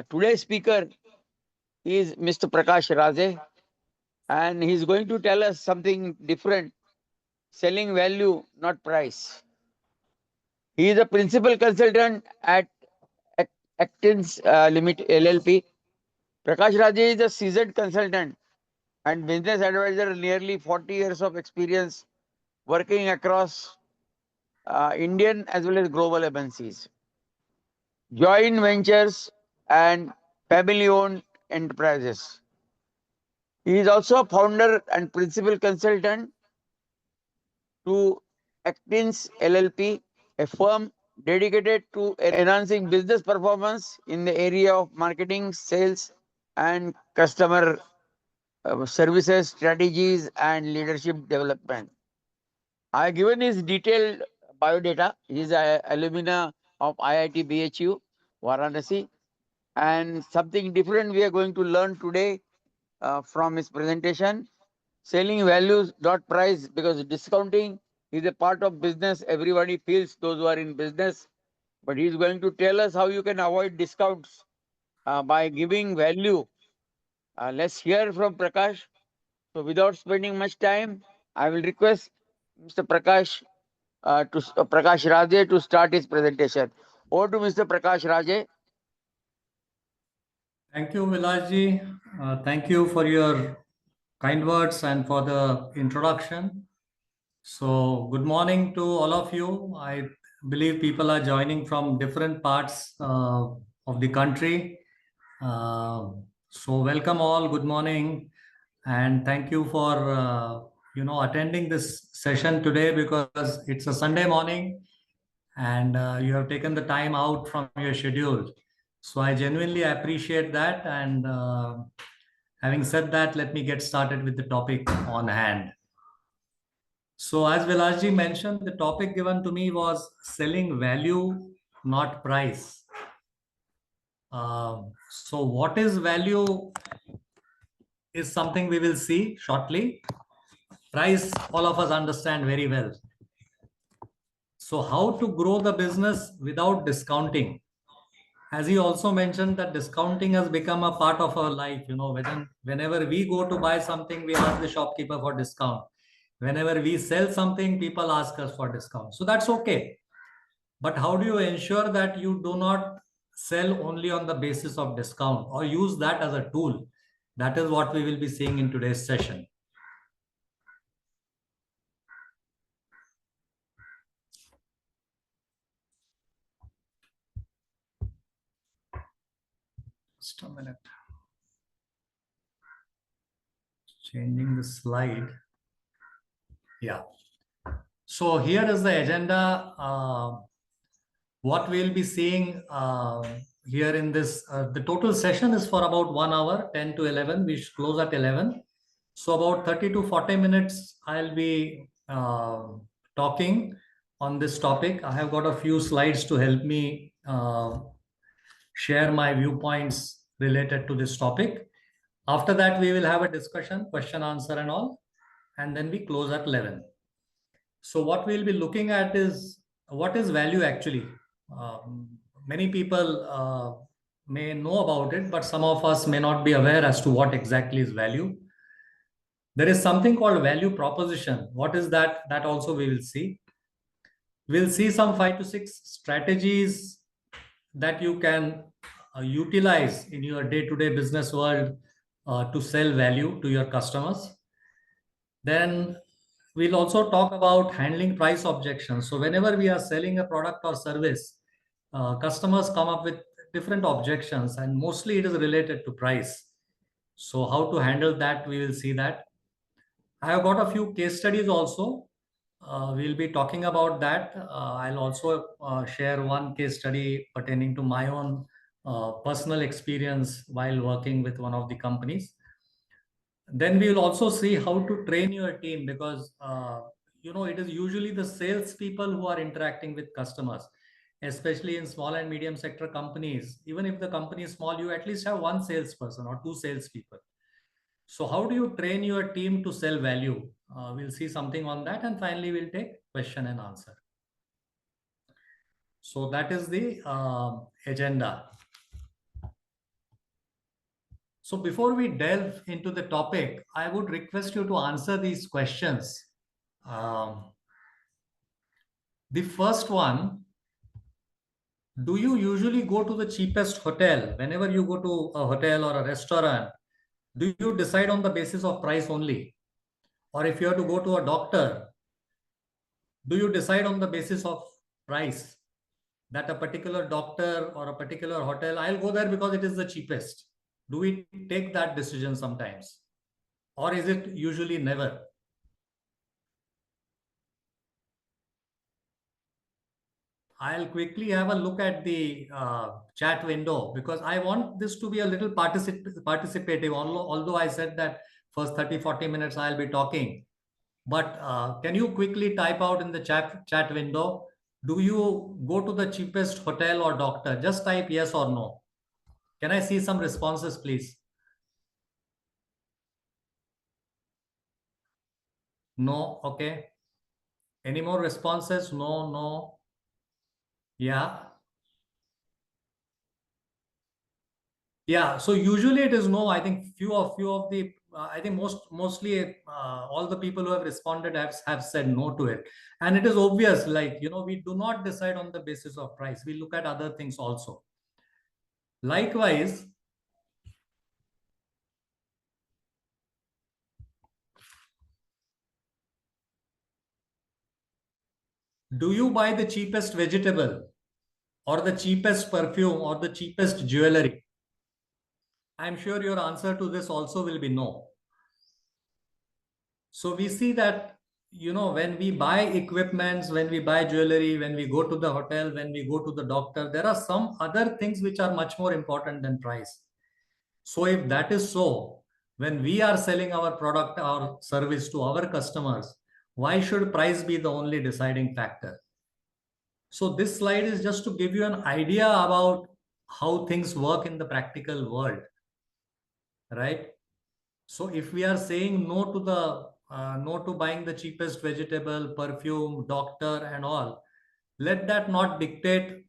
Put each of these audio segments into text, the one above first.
Today's speaker is Mr. Prakash Raje, and he's going to tell us something different, selling value, not price. He is a principal consultant at ActIns Limit LLP. Prakash Raje is a seasoned consultant and business advisor, nearly 40 years of experience working across Indian as well as global MNCs, joint ventures, and family owned enterprises. He is also a founder and principal consultant to ActIns LLP, a firm dedicated to enhancing business performance in the area of marketing, sales, and customer services, strategies, and leadership development. I have given his detailed biodata. He is an alumna of IIT BHU, Varanasi, and something different we are going to learn today from his presentation. Selling values, not price, because discounting is a part of business. Everybody feels, those who are in business, but he is going to tell us how you can avoid discounts by giving value. Let's hear from Prakash. So, without spending much time, I will request Mr. Prakash Raje to start his presentation. Over to Mr. Prakash Raje. Thank you, Vilasji. Thank you for your kind words and for the introduction. So, good morning to all of you. I believe people are joining from different parts of the country. So, welcome all. Good morning, and thank you for attending this session today because it's a Sunday morning, and you have taken the time out from your schedule. So I genuinely appreciate that. And having said that, let me get started with the topic on hand. So as Vilasji mentioned, the topic given to me was selling value, not price. So what is value is something we will see shortly. Price, all of us understand very well. So how to grow the business without discounting? As he also mentioned, that discounting has become a part of our life. Whenever we go to buy something, we ask the shopkeeper for discount. Whenever we sell something, people ask us for discount. So that's okay. But how do you ensure that you do not sell only on the basis of discount or use that as a tool? That is what we will be seeing in today's session. Just a minute. Changing the slide. Yeah. So here is the agenda. What we'll be seeing here in this, the total session is for about 1 hour, 10 to 11. We should close at 11. So about 30 to 40 minutes, I'll be talking on this topic. I have got a few slides to help me share my viewpoints related to this topic. After that, we will have a discussion, question, answer, and all. And then we close at 11. So what we'll be looking at is what is value actually. Many people may know about it, but some of us may not be aware as to what exactly is value. There is something called value proposition. What is that? That also we will see. We'll see some 5 to 6 strategies that you can utilize in your day-to-day business world to sell value to your customers. Then we'll also talk about handling price objections. So whenever we are selling a product or service, customers come up with different objections, and mostly it is related to price. So how to handle that, we will see that. I have got a few case studies also. We'll be talking about that. I'll also share one case study pertaining to my own personal experience while working with one of the companies. Then we will also see how to train your team because it is usually the sales people who are interacting with customers, especially in small and medium sector companies. Even if the company is small, you at least have one salesperson or two salespeople. So how do you train your team to sell value? We'll see something on that, and finally we'll take question and answer. So that is the agenda. So before we delve into the topic, I would request you to answer these questions. The first one, do you usually go to the cheapest hotel? Whenever you go to a hotel or a restaurant, do you decide on the basis of price only? Or if you have to go to a doctor, do you decide on the basis of price? That a particular doctor or a particular hotel, I'll go there because it is the cheapest. Do we take that decision sometimes? Or is it usually never? I'll quickly have a look at the chat window because I want this to be a little participative. Although I said that first 30-40 minutes I'll be talking. But can you quickly type out in the chat window, do you go to the cheapest hotel or doctor? Just type yes or no. Can I see some responses, please? No. Okay. Any more responses? No, no. Yeah. Yeah. So usually it is no. I think few of the I think mostly all the people who have responded have said no to it, and it is obvious. Like, we do not decide on the basis of price. We look at other things also. Likewise, do you buy the cheapest vegetable or the cheapest perfume or the cheapest jewelry? I'm sure your answer to this also will be no. So we see that, when we buy equipments, when we buy jewelry, when we go to the hotel, when we go to the doctor, there are some other things which are much more important than price. So if that is so, when we are selling our product or service to our customers, why should price be the only deciding factor? So this slide is just to give you an idea about how things work in the practical world, right? So if we are saying no to buying the cheapest vegetable, perfume, doctor, and all, let that not dictate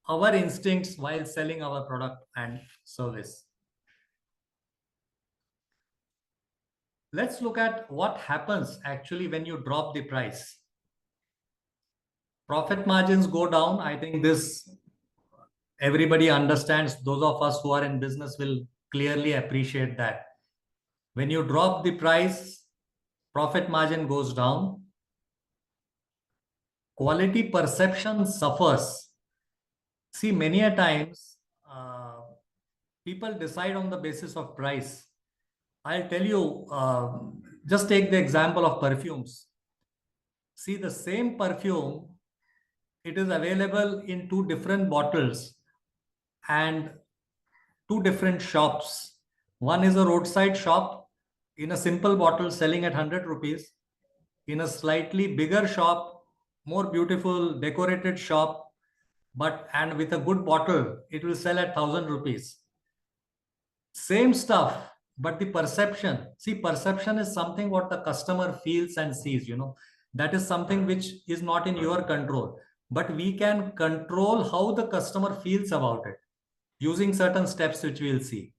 our instincts while selling our product and service. Let's look at what happens actually when you drop the price. Profit margins go down. I think this everybody understands. Those of us who are in business will clearly appreciate that. When you drop the price, profit margin goes down. Quality perception suffers. See, many a times people decide on the basis of price. I'll tell you, just take the example of perfumes. See, the same perfume, it is available in two different bottles and two different shops. One is a roadside shop in a simple bottle selling at 100 rupees. In a slightly bigger shop, more beautiful decorated shop, and with a good bottle, it will sell at 1,000 rupees. Same stuff, but the perception. See, perception is something what the customer feels and sees, that is something which is not in your control. But we can control how the customer feels about it using certain steps which we'll see.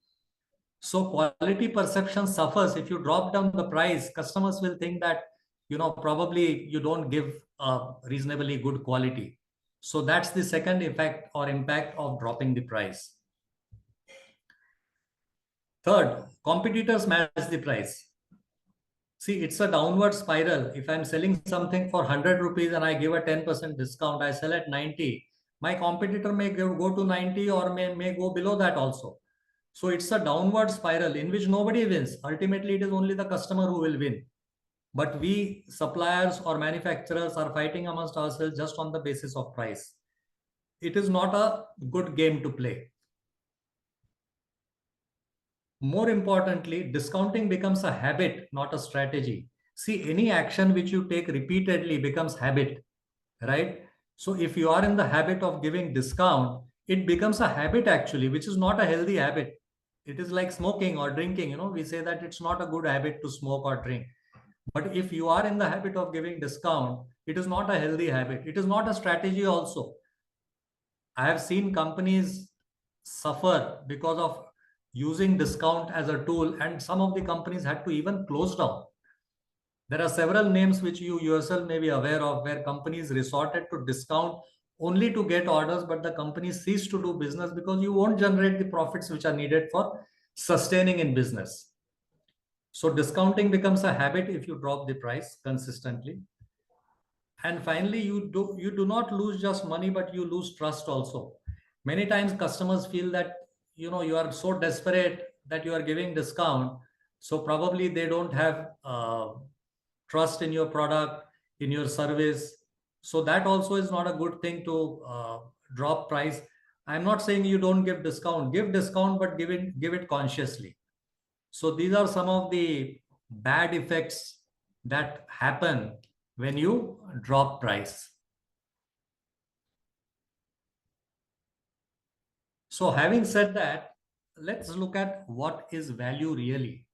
So quality perception suffers. If you drop down the price, customers will think that, probably you don't give a reasonably good quality. So that's the second effect or impact of dropping the price. Third, competitors match the price. See, it's a downward spiral. If I'm selling something for 100 rupees and I give a 10% discount, I sell at 90. My competitor may go to 90 or may go below that also. So it's a downward spiral in which nobody wins. Ultimately, it is only the customer who will win. But we suppliers or manufacturers are fighting amongst ourselves just on the basis of price. It is not a good game to play. More importantly, discounting becomes a habit, not a strategy. See, any action which you take repeatedly becomes habit, right? So if you are in the habit of giving discount, it becomes a habit actually, which is not a healthy habit. It is like smoking or drinking. We say that it's not a good habit to smoke or drink. But if you are in the habit of giving discount, it is not a healthy habit. It is not a strategy also. I have seen companies suffer because of using discount as a tool, and some of the companies had to even close down. There are several names which you yourself may be aware of where companies resorted to discount only to get orders, but the company ceased to do business because you won't generate the profits which are needed for sustaining in business. So discounting becomes a habit if you drop the price consistently. And finally, you do not lose just money, but you lose trust also. Many times customers feel that you are so desperate that you are giving discount, so probably they don't have trust in your product, in your service. So that also is not a good thing to drop price. I'm not saying you don't give discount, but give it consciously. So these are some of the bad effects that happen when you drop price. So having said that, let's look at what is value really.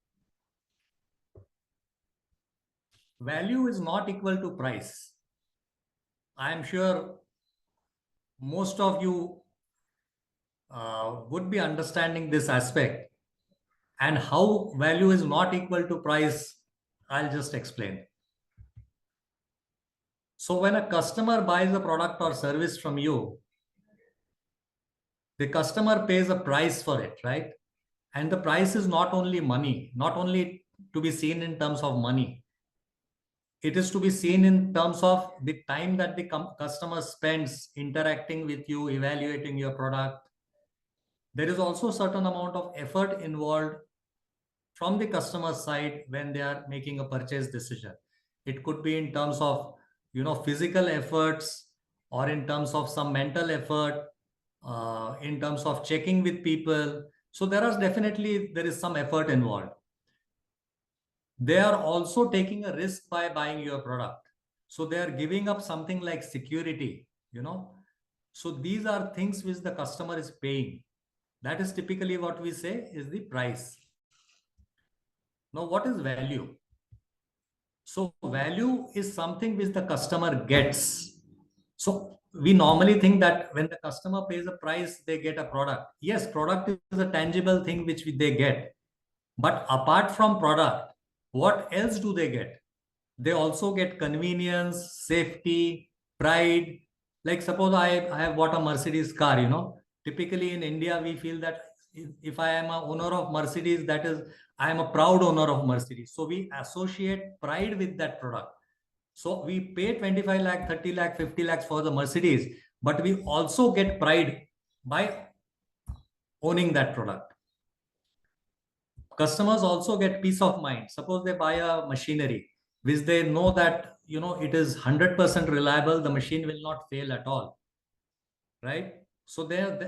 Value is not equal to price. I am sure most of you would be understanding this aspect, and how value is not equal to price, I'll just explain. So when a customer buys a product or service from you, the customer pays a price for it, right? And the price is not only money, not only to be seen in terms of money. It is to be seen in terms of the time that the customer spends interacting with you, evaluating your product. There is also a certain amount of effort involved from the customer side when they are making a purchase decision. It could be in terms of physical efforts, or in terms of some mental effort, in terms of checking with people. So there is some effort involved. They are also taking a risk by buying your product, so they are giving up something like security. So these are things which the customer is paying. That is typically what we say is the price. Now, what is value? So value is something which the customer gets. So we normally think that when the customer pays a price, they get a product. Yes, product is a tangible thing which they get. But apart from product, what else do they get? They also get convenience, safety, pride. Like suppose I have bought a Mercedes car. Typically in India, we feel that if I am a owner of Mercedes, that is, I am a proud owner of Mercedes. So we associate pride with that product. So we pay 25 lakh, 30 lakh, 50 lakhs for the Mercedes, but we also get pride by owning that product. Customers also get peace of mind. Suppose they buy a machinery which they know that it is 100% reliable, the machine will not fail at all, right? So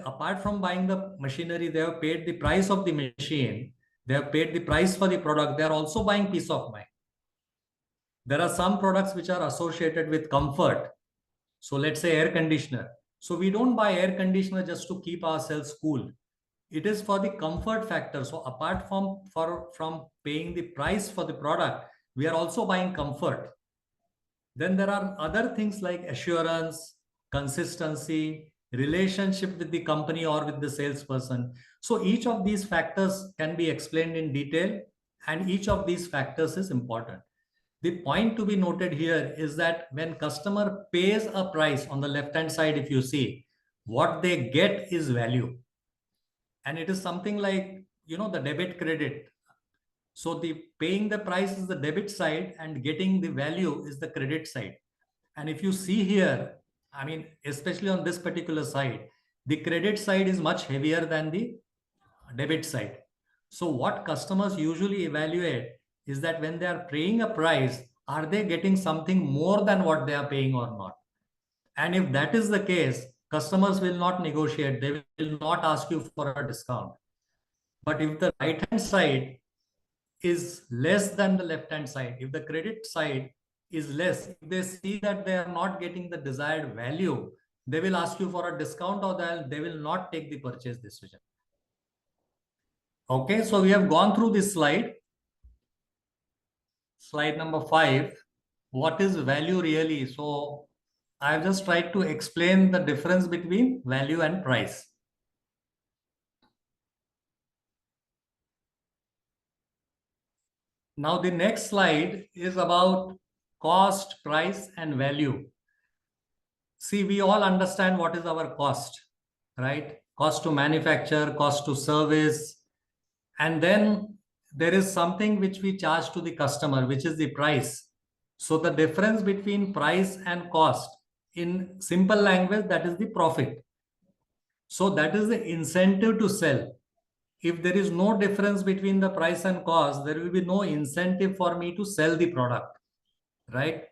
apart from buying the machinery, they have paid the price of the machine, they have paid the price for the product, they are also buying peace of mind. There are some products which are associated with comfort. So let's say air conditioner. So we don't buy air conditioner just to keep ourselves cool. It is for the comfort factor. So apart from paying the price for the product, we are also buying comfort. Then there are other things like assurance, consistency, relationship with the company or with the salesperson. So each of these factors can be explained in detail, and each of these factors is important. The point to be noted here is that when customer pays a price, on the left hand side, if you see, what they get is value. And it is something like the debit credit. So the paying the price is the debit side, and getting the value is the credit side. And if you see here, I mean, especially on this particular side, the credit side is much heavier than the debit side. So what customers usually evaluate is that when they are paying a price, are they getting something more than what they are paying or not? And if that is the case, customers will not negotiate. They will not ask you for a discount. But if the right hand side is less than the left hand side, if the credit side is less, if they see that they are not getting the desired value, they will ask you for a discount, or they will not take the purchase decision. Okay, so we have gone through this slide. Slide number 5. What is value really? So I've just tried to explain the difference between value and price. Now the next slide is about cost, price, and value. See, we all understand what is our cost, right? Cost to manufacture, cost to service, and then there is something which we charge to the customer, which is the price. So the difference between price and cost, in simple language, that is the profit. So that is the incentive to sell. If there is no difference between the price and cost, there will be no incentive for me to sell the product, right?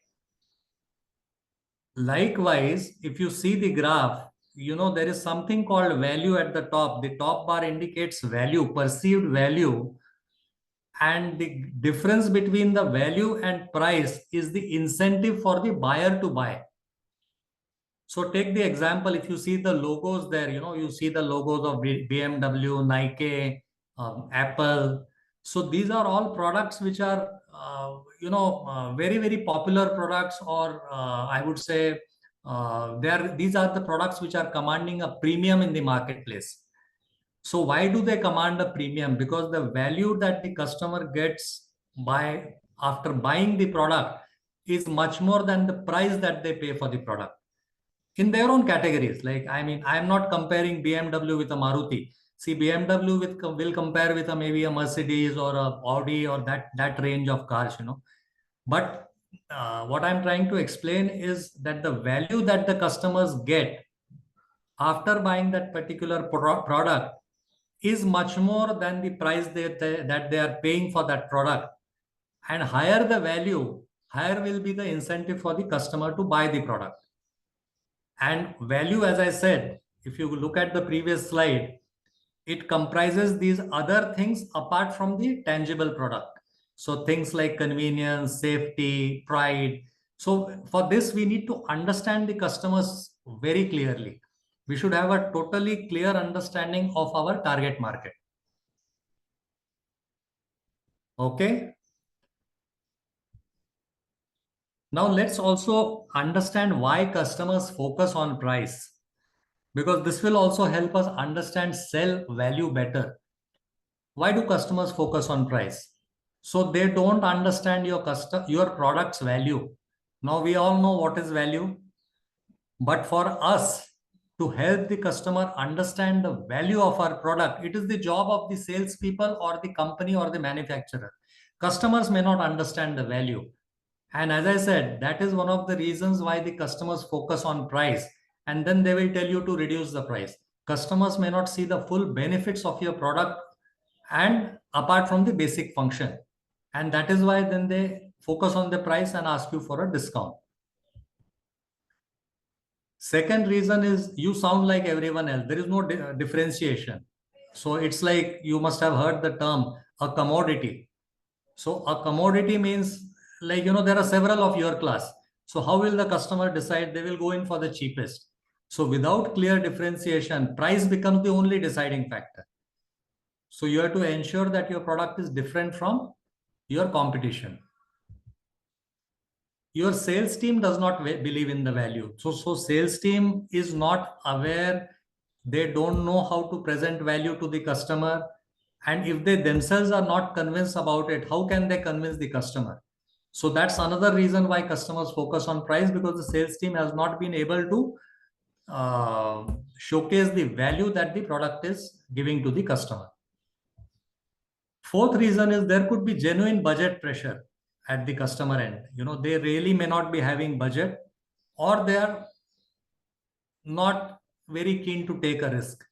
Likewise, if you see the graph, there is something called value at the top. The top bar indicates value, perceived value. And the difference between the value and price is the incentive for the buyer to buy. So take the example, if you see the logos there, you see the logos of BMW, Nike, Apple. So these are all products which are, very, very popular products, or I would say these are the products which are commanding a premium in the marketplace. So why do they command a premium? Because the value that the customer gets by after buying the product is much more than the price that they pay for the product in their own categories. Like, I mean, I'm not comparing BMW with a Maruti. See, BMW will compare with maybe a Mercedes or a Audi or that range of cars, But what I'm trying to explain is that the value that the customers get after buying that particular product is much more than the price that they are paying for that product. And higher the value, higher will be the incentive for the customer to buy the product. And value, as I said, if you look at the previous slide, it comprises these other things apart from the tangible product. So things like convenience, safety, pride. So for this, we need to understand the customers very clearly. We should have a totally clear understanding of our target market. Okay. Now let's also understand why customers focus on price, because this will also help us understand sell value better. Why do customers focus on price? So they don't understand your product's value. Now we all know what is value, but for us to help the customer understand the value of our product, it is the job of the salespeople or the company or the manufacturer. Customers may not understand the value. And as I said, that is one of the reasons why the customers focus on price. And then they will tell you to reduce the price. Customers may not see the full benefits of your product and apart from the basic function. And that is why then they focus on the price and ask you for a discount. Second reason is you sound like everyone else. There is no differentiation. So it's like you must have heard the term a commodity. So a commodity means like, there are several of your class. So how will the customer decide? They will go in for the cheapest. So without clear differentiation, price becomes the only deciding factor. So you have to ensure that your product is different from your competition. Your sales team does not believe in the value. So sales team is not aware. They don't know how to present value to the customer. And if they themselves are not convinced about it, how can they convince the customer? So that's another reason why customers focus on price, because the sales team has not been able to showcase the value that the product is giving to the customer. Fourth reason is there could be genuine budget pressure at the customer end. They really may not be having budget, or they are not very keen to take a risk.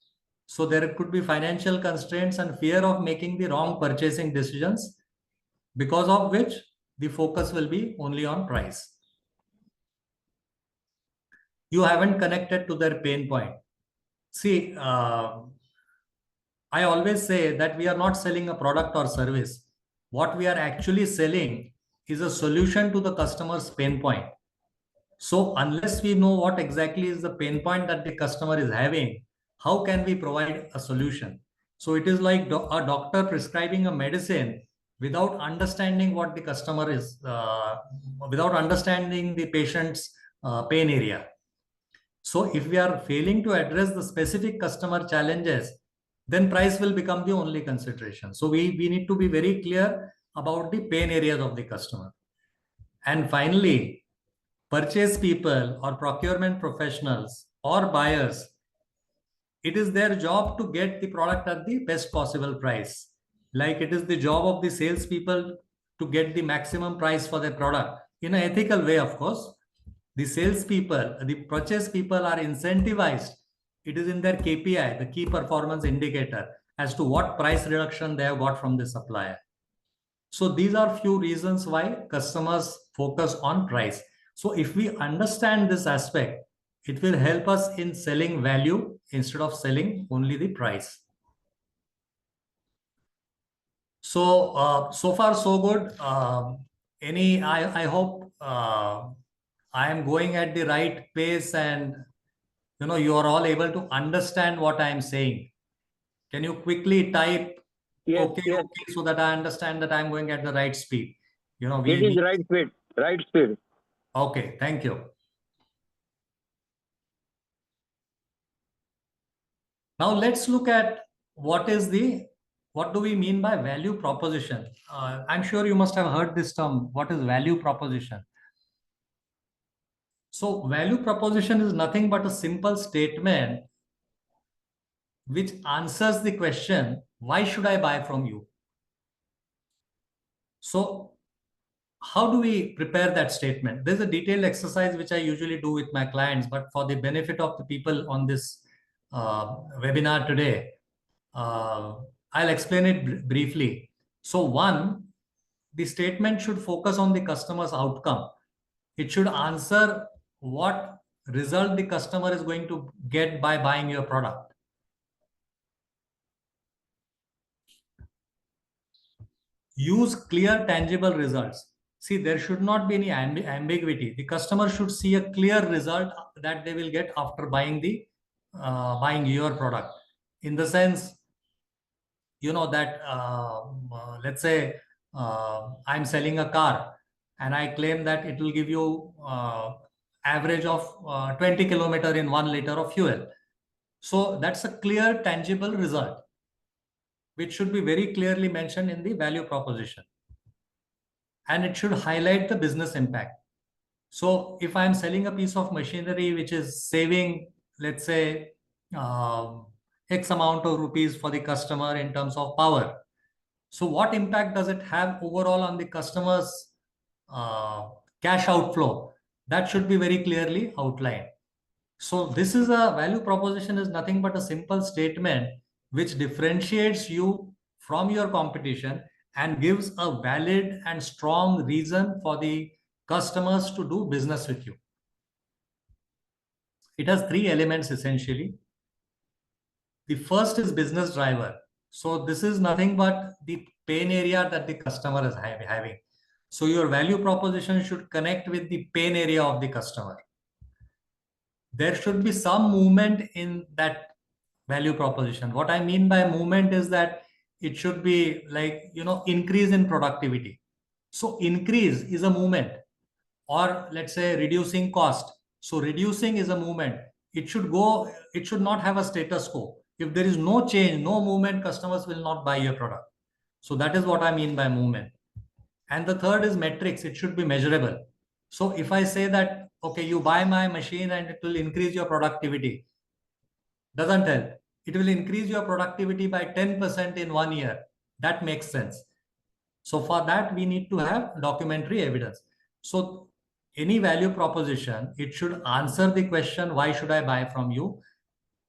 So there could be financial constraints and fear of making the wrong purchasing decisions, because of which the focus will be only on price. You haven't connected to their pain point. See, I always say that we are not selling a product or service. What we are actually selling is a solution to the customer's pain point. So unless we know what exactly is the pain point that the customer is having, how can we provide a solution? So it is like a doctor prescribing a medicine without understanding what the customer is, without understanding the patient's pain area. So if we are failing to address the specific customer challenges, then price will become the only consideration. So we need to be very clear about the pain areas of the customer. And finally, purchase people or procurement professionals or buyers, it is their job to get the product at the best possible price. Like it is the job of the salespeople to get the maximum price for their product in an ethical way, of course. The salespeople, the purchase people are incentivized. It is in their KPI, the key performance indicator, as to what price reduction they have got from the supplier. So these are few reasons why customers focus on price. So if we understand this aspect, it will help us in selling value instead of selling only the price. So so far so good. I hope I am going at the right pace, and you are all able to understand what I am saying. Can you quickly type Yes, okay, yes. okay, so that I understand that I'm going at the right speed? It is right speed, right speed. Okay, thank you. Now let's look at what do we mean by value proposition? I'm sure you must have heard this term. What is value proposition? So value proposition is nothing but a simple statement which answers the question, why should I buy from you? So how do we prepare that statement? There's a detailed exercise which I usually do with my clients, but for the benefit of the people on this webinar today, I'll explain it briefly. So one, the statement should focus on the customer's outcome. It should answer what result the customer is going to get by buying your product. Use clear, tangible results. See, there should not be any ambiguity. The customer should see a clear result that they will get after buying your product. In the sense, that let's say I'm selling a car and I claim that it will give you average of 20 kilometer in 1 liter of fuel. So that's a clear, tangible result, which should be very clearly mentioned in the value proposition. And it should highlight the business impact. So if I'm selling a piece of machinery which is saving, let's say, X amount of rupees for the customer in terms of power, so what impact does it have overall on the customer's cash outflow? That should be very clearly outlined. So this is a value proposition is nothing but a simple statement which differentiates you from your competition and gives a valid and strong reason for the customers to do business with you. It has three elements essentially. The first is business driver. So this is nothing but the pain area that the customer is having. So your value proposition should connect with the pain area of the customer. There should be some movement in that value proposition. What I mean by movement is that it should be like, increase in productivity. So increase is a movement, or let's say reducing cost. So reducing is a movement. It should not have a status quo. If there is no change, no movement, customers will not buy your product. So that is what I mean by movement. And the third is metrics. It should be measurable. So if I say that, okay, you buy my machine and it will increase your productivity, doesn't help. It will increase your productivity by 10% in 1 year. That makes sense. So for that, we need to have documentary evidence. So any value proposition, it should answer the question, why should I buy from you?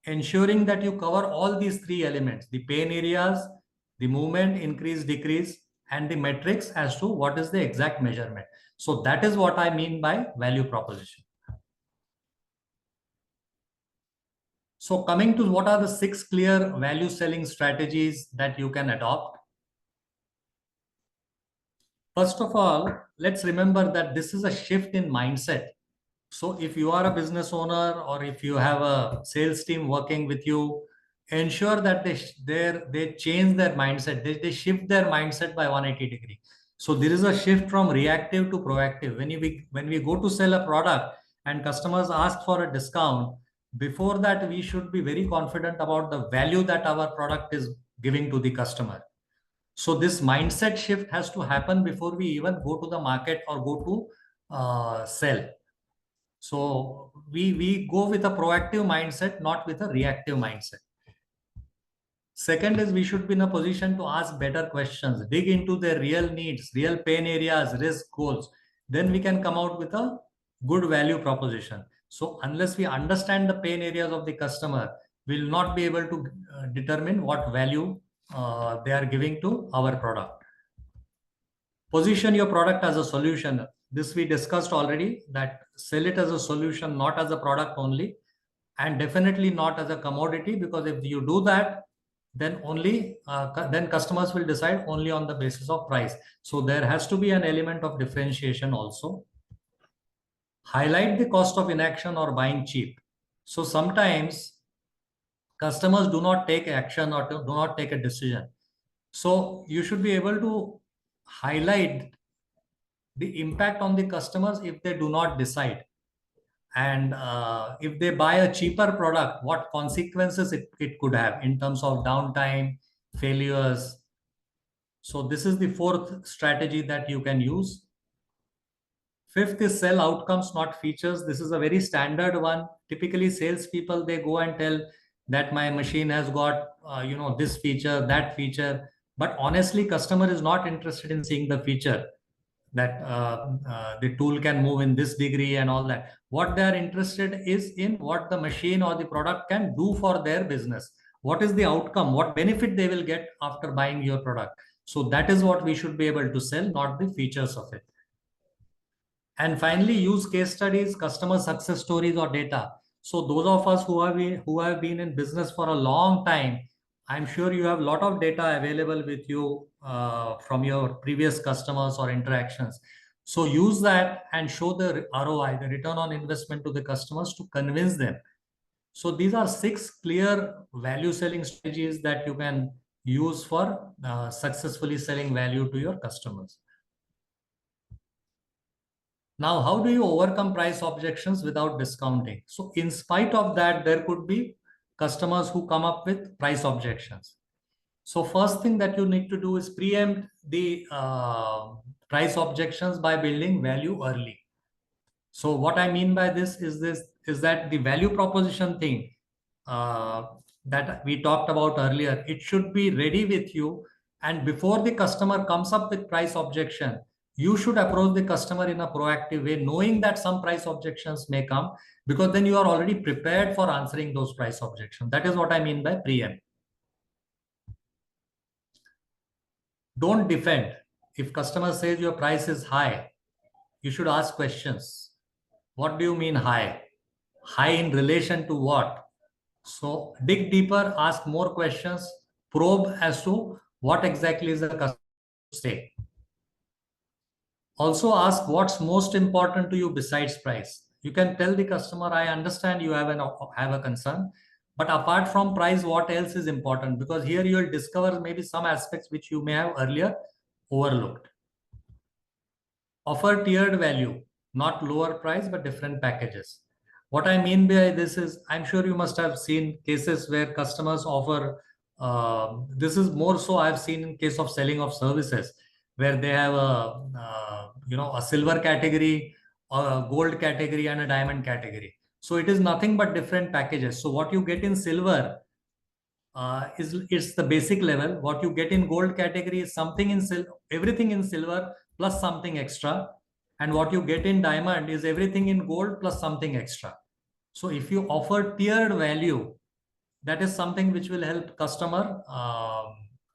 Ensuring that you cover all these three elements, the pain areas, the movement, increase, decrease, and the metrics as to what is the exact measurement. So that is what I mean by value proposition. So coming to what are the 6 clear value selling strategies that you can adopt. First of all, let's remember that this is a shift in mindset. So if you are a business owner or if you have a sales team working with you, ensure that they change their mindset. They shift their mindset by 180 degree. So there is a shift from reactive to proactive. When we go to sell a product and customers ask for a discount, before that we should be very confident about the value that our product is giving to the customer. So this mindset shift has to happen before we even go to the market or go to sell. So we go with a proactive mindset, not with a reactive mindset. Second is we should be in a position to ask better questions, dig into their real needs, real pain areas, risk goals. Then we can come out with a good value proposition. So unless we understand the pain areas of the customer, we'll not be able to determine what value they are giving to our product. Position your product as a solution. This we discussed already, that sell it as a solution, not as a product only, and definitely not as a commodity, because if you do that, then only then customers will decide only on the basis of price. So there has to be an element of differentiation also. Highlight the cost of inaction or buying cheap. So sometimes customers do not take action or do not take a decision. So you should be able to highlight the impact on the customers if they do not decide, and if they buy a cheaper product, what consequences it could have in terms of downtime, failures. So this is the fourth strategy that you can use. Fifth is sell outcomes, not features. This is a very standard one. Typically salespeople, they go and tell that my machine has got this feature, that feature, but honestly customer is not interested in seeing the feature, that the tool can move in this degree and all that. What they are interested is in what the machine or the product can do for their business. What is the outcome? What benefit they will get after buying your product? So that is what we should be able to sell, not the features of it. And finally, use case studies, customer success stories, or data. So those of us who have been in business for a long time, I'm sure you have a lot of data available with you from your previous customers or interactions. So use that and show the ROI, the return on investment, to the customers to convince them. So these are 6 clear value selling strategies that you can use for successfully selling value to your customers. Now, how do you overcome price objections without discounting? So in spite of that, there could be customers who come up with price objections. So first thing that you need to do is preempt the price objections by building value early. So what I mean by this is that the value proposition thing that we talked about earlier, it should be ready with you. And before the customer comes up with price objection, you should approach the customer in a proactive way, knowing that some price objections may come, because then you are already prepared for answering those price objections. That is what I mean by preempt. Don't defend. If customer says your price is high, you should ask questions. What do you mean high? High in relation to what? So dig deeper, ask more questions, probe as to what exactly is the customer say. Also ask what's most important to you besides price. You can tell the customer, I understand you have a concern, but apart from price, what else is important? Because here you will discover maybe some aspects which you may have earlier overlooked. Offer tiered value, not lower price, but different packages. What I mean by this is, I'm sure you must have seen cases where customers offer, this is more so I've seen in case of selling of services, where they have a silver category, a gold category, and a diamond category. So it is nothing but different packages. So what you get in silver is the basic level. What you get in gold category is something in everything in silver plus something extra, and what you get in diamond is everything in gold plus something extra. So if you offer tiered value, that is something which will help customer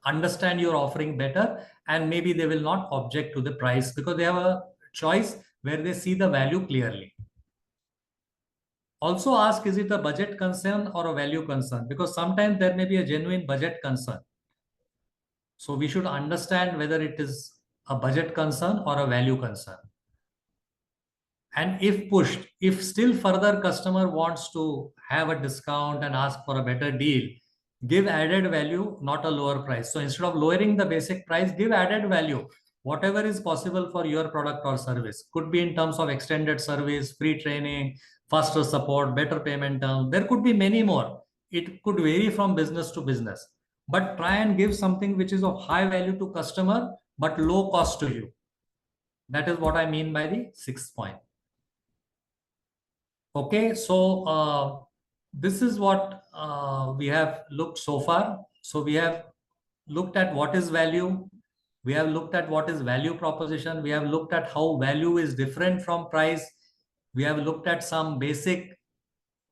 understand your offering better, and maybe they will not object to the price because they have a choice where they see the value clearly. Also ask, is it a budget concern or a value concern? Because sometimes there may be a genuine budget concern. So we should understand whether it is a budget concern or a value concern. And if pushed, if still further customer wants to have a discount and ask for a better deal, give added value, not a lower price. So instead of lowering the basic price, give added value. Whatever is possible for your product or service. Could be in terms of extended service, free training, faster support, better payment terms. There could be many more. It could vary from business to business. but try and give something which is of high value to customer, but low cost to you. That is what I mean by the sixth point. Okay, so this is what we have looked so far. So we have looked at what is value. We have looked at what is value proposition. We have looked at how value is different from price. We have looked at some basic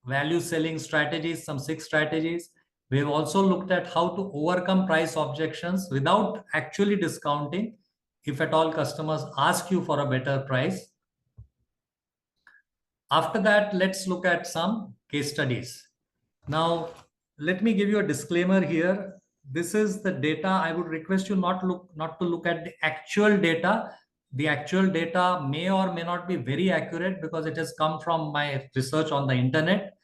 value selling strategies, some 6 strategies. We have also looked at how to overcome price objections without actually discounting if at all customers ask you for a better price. After that, let's look at some case studies. Now, let me give you a disclaimer here. This is the data. I would request you not to look at the actual data. The actual data may or may not be very accurate because it has come from my research on the internet.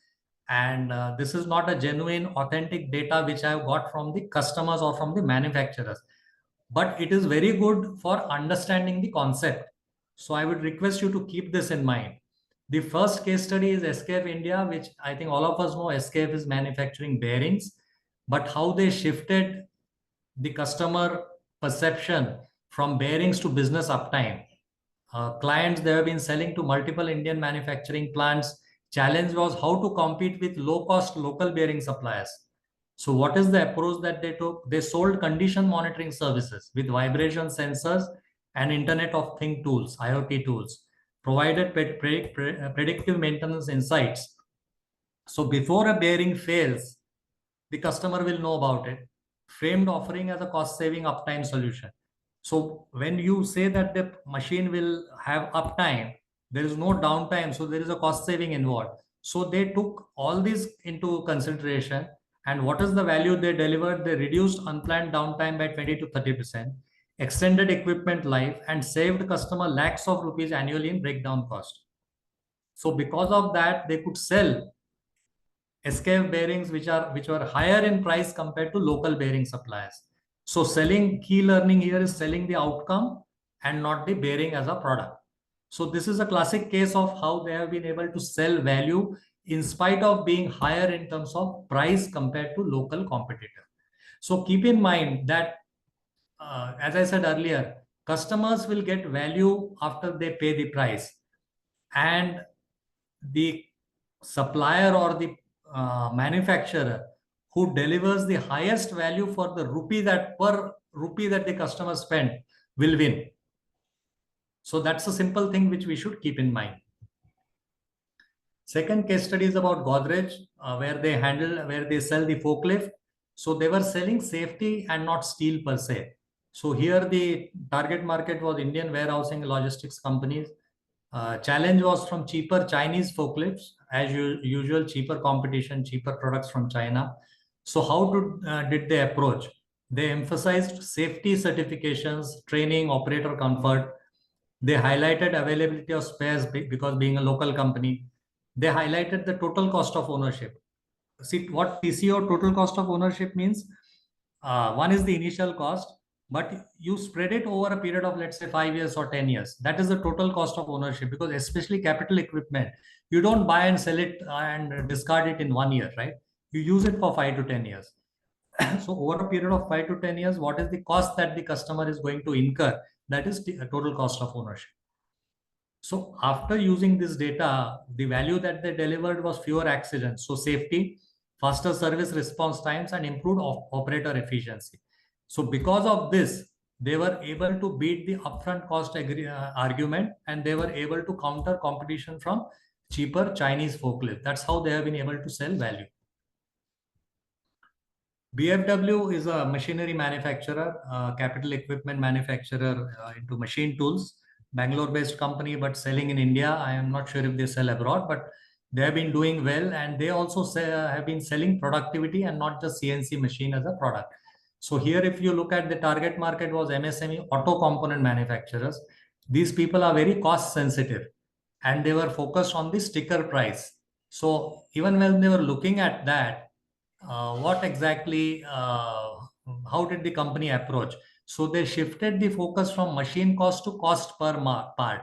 And this is not a genuine, authentic data which I have got from the customers or from the manufacturers. But it is very good for understanding the concept. So I would request you to keep this in mind. The first case study is SKF India, which I think all of us know SKF is manufacturing bearings, but how they shifted the customer perception from bearings to business uptime. Clients they have been selling to multiple Indian manufacturing plants. Challenge was how to compete with low cost local bearing suppliers. So what is the approach that they took? They sold condition monitoring services with vibration sensors and Internet of Things tools, IoT tools, provided predictive maintenance insights. So before a bearing fails, the customer will know about it. Framed offering as a cost saving uptime solution. So when you say that the machine will have uptime, there is no downtime, so there is a cost saving involved. So they took all these into consideration. And what is the value they delivered? They reduced unplanned downtime by 20 to 30%, extended equipment life, and saved customer lakhs of rupees annually in breakdown cost. So because of that, they could sell SKF bearings which were higher in price compared to local bearing suppliers. So selling, key learning here is selling the outcome and not the bearing as a product. So this is a classic case of how they have been able to sell value in spite of being higher in terms of price compared to local competitor. So keep in mind that, as I said earlier, customers will get value after they pay the price, and the supplier or the manufacturer who delivers the highest value for the rupee that per rupee that the customer spent will win. So that's a simple thing which we should keep in mind. Second case study is about Godrej, where they sell the forklift. So they were selling safety and not steel per se. So here the target market was Indian warehousing logistics companies. Challenge was from cheaper Chinese forklifts, as usual, cheaper competition, cheaper products from China. So how did they approach? They emphasized safety certifications, training, operator comfort. They highlighted availability of spares because being a local company. They highlighted the total cost of ownership. See what TCO, total cost of ownership, means. One is the initial cost, but you spread it over a period of, let's say, 5 years or 10 years. That is the total cost of ownership, because especially capital equipment, you don't buy and sell it and discard it in 1 year, right? You use it for 5 to 10 years. So over a period of 5 to 10 years, what is the cost that the customer is going to incur? That is the total cost of ownership. So after using this data, the value that they delivered was fewer accidents. So safety, faster service response times, and improved operator efficiency. So because of this, they were able to beat the upfront cost argument, and they were able to counter competition from cheaper Chinese forklift. That's how they have been able to sell value. BFW is a machinery manufacturer, capital equipment manufacturer into machine tools. Bangalore-based company, but selling in India. I am not sure if they sell abroad, but they have been doing well, and they also have been selling productivity and not just CNC machine as a product. So here, if you look at the target market was MSME auto component manufacturers. These people are very cost sensitive, and they were focused on the sticker price. So even when they were looking at that, how did the company approach? So they shifted the focus from machine cost to cost per part.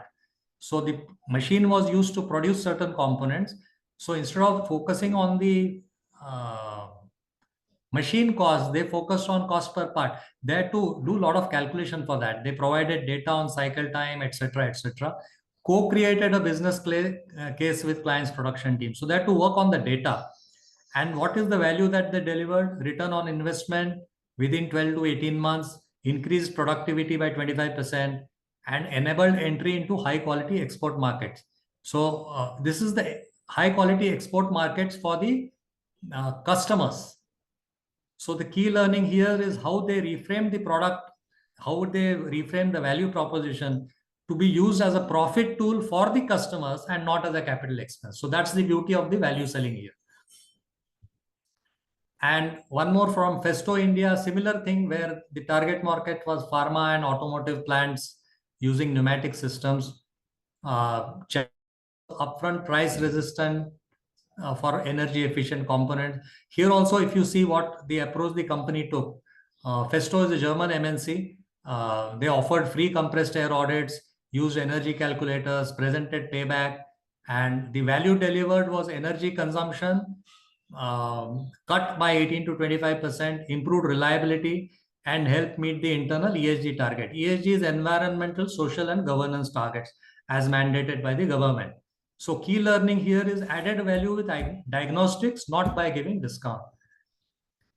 So the machine was used to produce certain components. So instead of focusing on the Machine cost, they focused on cost per part. They had to do a lot of calculation for that. They provided data on cycle time, etc., etc. Co-created a business case with client's production team. So they had to work on the data. And what is the value that they delivered? Return on investment within 12 to 18 months, increased productivity by 25%, and enabled entry into high quality export markets. So this is the high quality export markets for the customers. So the key learning here is how they reframe the product, how they reframe the value proposition to be used as a profit tool for the customers and not as a capital expense. So that's the beauty of the value selling here. And one more from Festo India, similar thing where the target market was pharma and automotive plants using pneumatic systems, upfront price resistant for energy efficient components. Here also, if you see what the approach the company took, Festo is a German MNC. They offered free compressed air audits, used energy calculators, presented payback, and the value delivered was energy consumption cut by 18 to 25%, improved reliability, and help meet the internal ESG target. ESG is environmental, social, and governance targets as mandated by the government. So key learning here is added value with diagnostics, not by giving discount.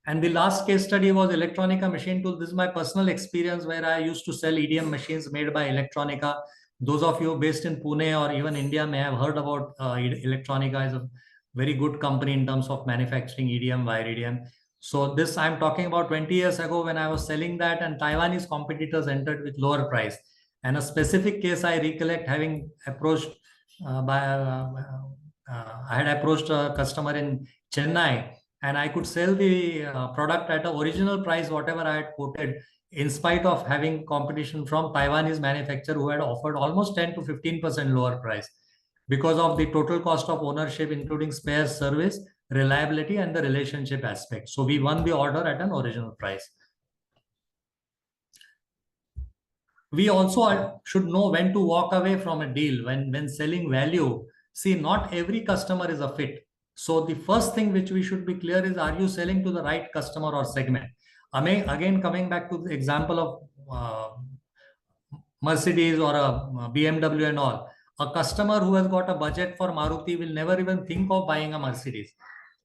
And the last case study was Electronica machine tool. This is my personal experience where I used to sell EDM machines made by Electronica. Those of you based in Pune or even India may have heard about Electronica. Is a very good company in terms of manufacturing EDM, wire EDM. So this I'm talking about 20 years ago when I was selling that, and Taiwanese competitors entered with lower price. And a specific case I recollect having approached I had approached a customer in Chennai, and I could sell the product at the original price, whatever I had quoted, in spite of having competition from Taiwanese manufacturer who had offered almost 10 to 15% lower price because of the total cost of ownership, including spares, service, reliability, and the relationship aspect. So we won the order at an original price. We also should know when to walk away from a deal when selling value. See, not every customer is a fit. So the first thing which we should be clear is, are you selling to the right customer or segment? Again, coming back to the example of Mercedes or a BMW and all, a customer who has got a budget for Maruti will never even think of buying a Mercedes.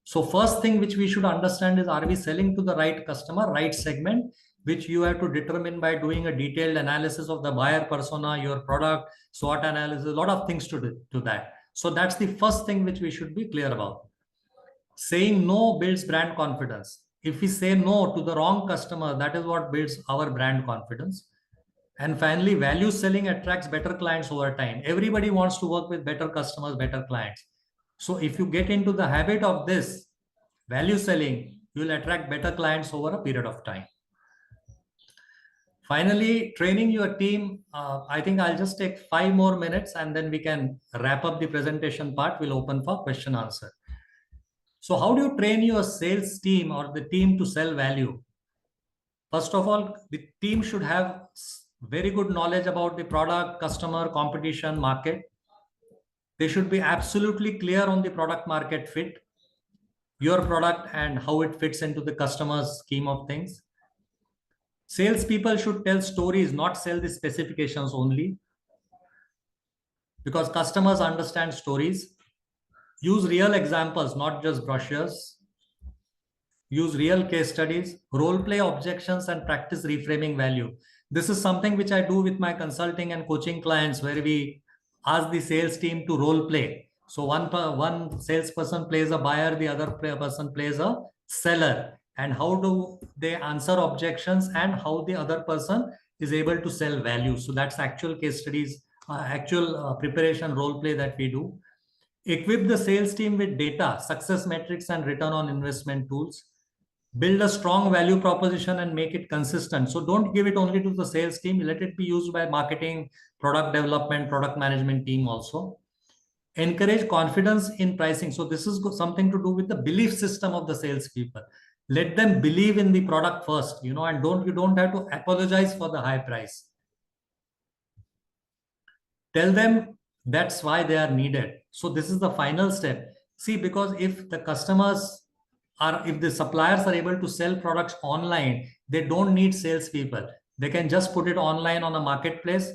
So first thing which we should understand is, are we selling to the right customer, right segment, which you have to determine by doing a detailed analysis of the buyer persona, your product, SWOT analysis, a lot of things to do to that. So that's the first thing which we should be clear about. Saying no builds brand confidence. If we say no to the wrong customer, that is what builds our brand confidence. And finally, value selling attracts better clients over time. Everybody wants to work with better customers, better clients. So if you get into the habit of this value selling, you will attract better clients over a period of time. Finally, training your team. I think I'll just take 5 more minutes and then we can wrap up the presentation part. We'll open for question answer. So how do you train your sales team or the team to sell value? First of all, the team should have very good knowledge about the product, customer, competition, market. They should be absolutely clear on the product market fit, your product and how it fits into the customer's scheme of things. Salespeople should tell stories, not sell the specifications only, because customers understand stories. Use real examples, not just brochures. Use real case studies, role play objections, and practice reframing value. This is something which I do with my consulting and coaching clients, where we ask the sales team to role play. So one salesperson plays a buyer, the other person plays a seller. And how do they answer objections and how the other person is able to sell value. So that's actual case studies, actual preparation role play that we do. Equip the sales team with data, success metrics, and return on investment tools. Build a strong value proposition and make it consistent. So don't give it only to the sales team. Let it be used by marketing, product development, product management team also. Encourage confidence in pricing. So this is something to do with the belief system of the salespeople. Let them believe in the product first, and you don't have to apologize for the high price. Tell them that's why they are needed. So this is the final step. See, because if the customers if the suppliers are able to sell products online, they don't need salespeople. They can just put it online on a marketplace.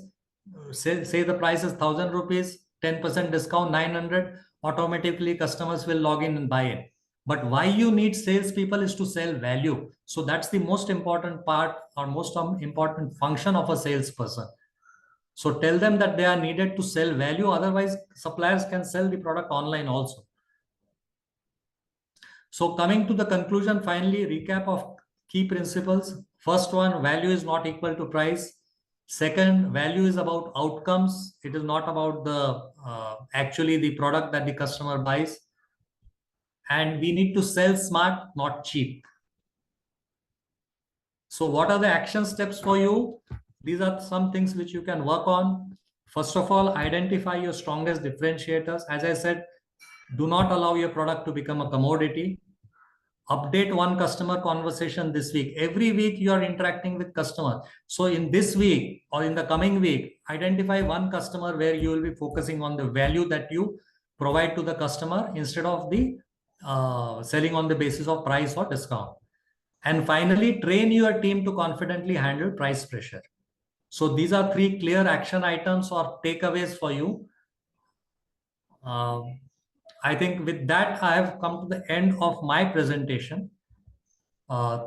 Say the price is 1,000 rupees, 10% discount, 900. Automatically, customers will log in and buy it. But why you need salespeople is to sell value. So that's the most important part or most important function of a salesperson. So tell them that they are needed to sell value. Otherwise, suppliers can sell the product online also. So coming to the conclusion, finally, recap of key principles. First one, value is not equal to price. Second, value is about outcomes. It is not about the actually the product that the customer buys. And we need to sell smart, not cheap. So what are the action steps for you? These are some things which you can work on. First of all, identify your strongest differentiators. As I said, do not allow your product to become a commodity. Update one customer conversation this week. Every week you are interacting with customer. So in this week or in the coming week, identify one customer where you will be focusing on the value that you provide to the customer instead of the selling on the basis of price or discount. And finally, train your team to confidently handle price pressure. So these are 3 clear action items or takeaways for you. I think with that, I have come to the end of my presentation.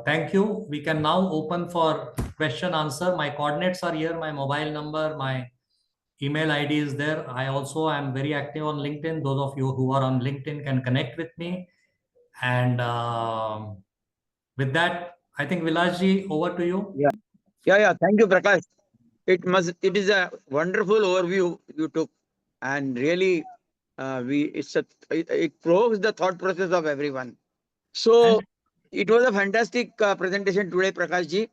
Thank you. We can now open for question answer. My coordinates are here, my mobile number, my email ID is there. I also am very active on LinkedIn. Those of you who are on LinkedIn can connect with me. And with that, I think Vilajji, over to you. Yeah. Thank you, Prakash. It is a wonderful overview you took, and really, it provokes the thought process of everyone. So And it was a fantastic presentation today, Prakash ji.